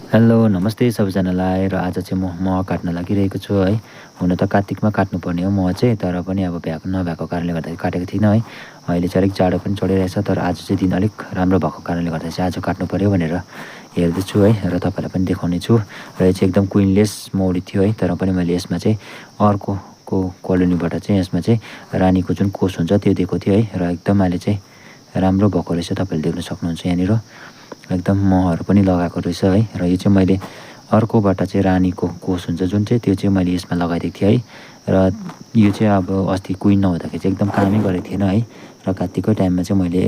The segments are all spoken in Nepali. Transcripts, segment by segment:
हेलो नमस्ते सबैजनालाई। र आज चाहिँ मह काट्न लागिरहेको छु है। हुन त कार्तिकमा काट्नुपर्ने हो मह चाहिँ, तर पनि अब नभएको कारणले गर्दाखेरि काटेको थिइनँ है। अहिले चाहिँ अलिक जाडो पनि चढिरहेछ, तर आज चाहिँ दिन अलिक राम्रो भएको कारणले गर्दा चाहिँ आज काट्नु पऱ्यो भनेर हेर्दैछु है। र तपाईँलाई पनि देखाउने छु। र यो चाहिँ एकदम क्विनलेस मौरी थियो है, तर पनि मैले यसमा चाहिँ अर्कोको कोलोनीबाट चाहिँ यसमा चाहिँ रानीको जुन कोष हुन्छ त्यो दिएको थियो है। र एकदम अहिले चाहिँ राम्रो भएको रहेछ, तपाईँले देख्न सक्नुहुन्छ यहाँनिर एकदम महहरू पनि लगाएको रहेछ है। र यो चाहिँ मैले अर्कोबाट चाहिँ रानीको कोष हुन्छ जुन चाहिँ, त्यो चाहिँ मैले यसमा लगाइदिएको थिएँ है। र यो चाहिँ अब अस्ति कुइन नहुँदाखेरि चाहिँ एकदम कामै गरेको थिएन है। र कार्तिककै टाइममा चाहिँ मैले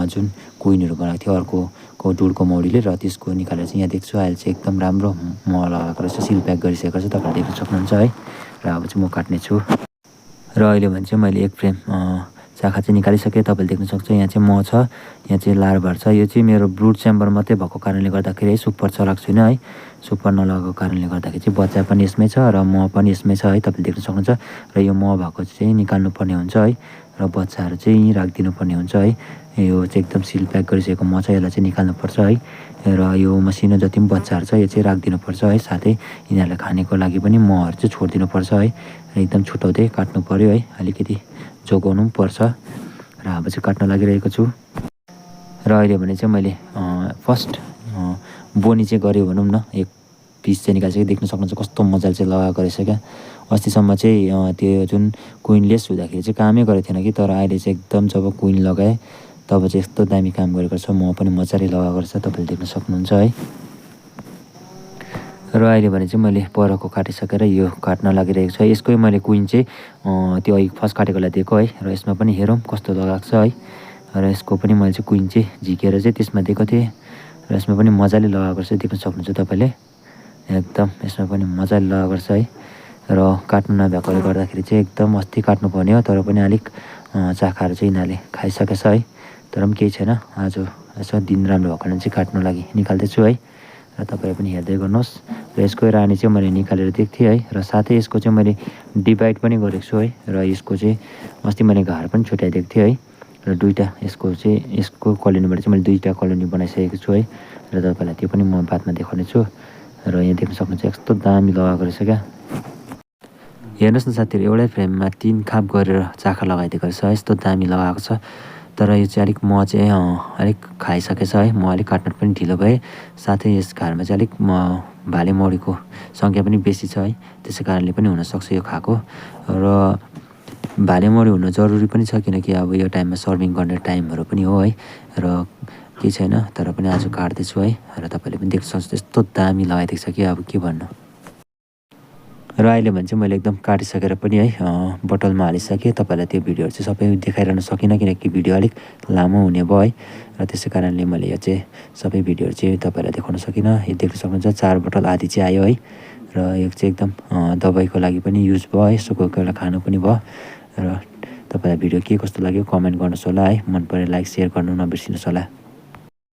जुन कुइनहरू बनाएको थियो अर्कोको डुडको मौरीले, र त्यसको निकालेर चाहिँ यहाँ देख्छु अहिले चाहिँ एकदम राम्रो मह लगाएको रहेछ, सिल प्याक गरिसकेको छ, तपाईँहरूले देख्न सक्नुहुन्छ है। र अब चाहिँ म काट्ने छु। र अहिले भने चाहिँ मैले एक फ्रेम शाखा चाहिँ निकालिसकेँ, तपाईँले देख्न सक्छ। यहाँ चाहिँ मह छ, यहाँ चाहिँ लार्भा छ। यो चाहिँ मेरो ब्रुड च्याम्बर मात्रै भएको कारणले गर्दाखेरि है सुपर चलाएको छुइनँ है। सुपर नलगाएको कारणले गर्दाखेरि चाहिँ बच्चा पनि यसमै छ र मह पनि यसमै छ है, तपाईँले देख्न सक्नुहुन्छ। र यो मह भएको चाहिँ निकाल्नुपर्ने हुन्छ है, र बच्चाहरू चाहिँ यहीँ राखिदिनु पर्ने हुन्छ है। यो चाहिँ एकदम सिल प्याक गरिसकेको मह छ, यसलाई चाहिँ निकाल्नुपर्छ है। र यो मसिनो जति पनि बच्चाहरू छ यो चाहिँ राखिदिनुपर्छ है। साथै यिनीहरूलाई खानेको लागि पनि महहरू चाहिँ छोडिदिनुपर्छ है। र एकदम छुट्याउँदै काट्नु पऱ्यो है, अलिकति जोगाउनु पनि पर्छ। र अब चाहिँ काट्न लागिरहेको छु। र अहिले भने चाहिँ मैले फर्स्ट बोनी चाहिँ गरेँ भनौँ न, एक पिस चाहिँ निकालिसकेँ। देख्न सक्नुहुन्छ कस्तो मजाले चाहिँ लगाएको रहेछ क्या। अस्तिसम्म चाहिँ त्यो जुन कुइनलेस हुँदाखेरि चाहिँ कामै गरेको थिएन कि, तर अहिले चाहिँ एकदम जब कुइन लगाएँ तब चाहिँ यस्तो दामी काम गरेको छ। म पनि मजाले लगाएको रहेछ, तपाईँले देख्न सक्नुहुन्छ है। र अहिले भने चाहिँ मैले परको काटिसकेर यो काट्न लागिरहेको छु है। यसकै मैले कुइन चाहिँ त्यो अघि फर्स्ट काटेकोलाई दिएको है। र यसमा पनि हेरौँ कस्तो लगाएको छ है। र यसको पनि मैले चाहिँ कुइन चाहिँ झिकेर चाहिँ त्यसमा दिएको थिएँ, र यसमा पनि मजाले लगाएको रहेछ, देख्न सक्नुहुन्छ तपाईँले एकदम। यसमा पनि मजाले लगाएको रहेछ है। र काट्नु नभएकोले गर्दाखेरि चाहिँ एकदम अस्ति काट्नुपर्ने हो, तर पनि अलिक चाखाहरू चाहिँ यिनीहरूले खाइसकेछ है। तर पनि केही छैन, आज यसो दिन राम्रो भएको कारण चाहिँ काट्नु लागि निकाल्दैछु है। र तपाईँले पनि हेर्दै गर्नुहोस्। र यसको रानी चाहिँ मैले निकालेर दिएको थिएँ है। र साथै यसको चाहिँ मैले डिभाइड पनि गरेको छु है। र यसको चाहिँ अस्ति मैले घार पनि छुट्याइदिएको थिएँ है। र दुईवटा यसको कोलोनीबाट चाहिँ मैले दुईवटा कोलोनी बनाइसकेको छु है। र तपाईँलाई त्यो पनि म बादमा देखाउने छु। र यहाँ देख्न सक्नुहुन्छ यस्तो दामी लगाएको रहेछ क्या। हेर्नुहोस् न साथीहरू, एउटै फ्रेममा 3 खाप गरेर चाखा लगाइदिएको रहेछ है, यस्तो दामी लगाएको छ। तर यो चाहिँ अलिक मह चाहिँ अलिक खाइसकेछ है। म अलिक काट्न पनि ढिलो भएँ, साथै यस घरमा चाहिँ अलिक भाले मौरीको सङ्ख्या पनि बेसी छ है, त्यसै कारणले पनि हुनसक्छ यो खाएको। र भाले मौरी हुनु जरुरी पनि छ, किनकि अब यो टाइममा सर्भिङ गर्ने टाइमहरू पनि हो है। र केही छैन, तर पनि आज काट्दैछु है। र तपाईँले पनि देख्न सक्नुहुन्छ यस्तो दामी लगाइदिएको छ कि अब के भन्नु। र अहिले भने चाहिँ मैले एकदम काटिसकेर पनि है बोतलमा हालिसकेँ। तपाईँलाई त्यो भिडियोहरू चाहिँ सबै देखाइरहन सकिनँ, किनकि भिडियो अलिक लामो हुने भयो है। र त्यसै कारणले मैले यो चाहिँ सबै भिडियोहरू चाहिँ तपाईँलाई देखाउन सकिनँ। यो देख्न सक्नुहुन्छ 4 बोतल आधी चाहिँ आयो है। र यो चाहिँ एकदम दबाईको लागि पनि युज भयो है, यसो कोही कोही बेला खानु पनि भयो। र तपाईँलाई भिडियो के कस्तो लाग्यो कमेन्ट गर्नुहोस् होला है। मन परे लाइक सेयर गर्नु नबिर्सिनुहोस् होला।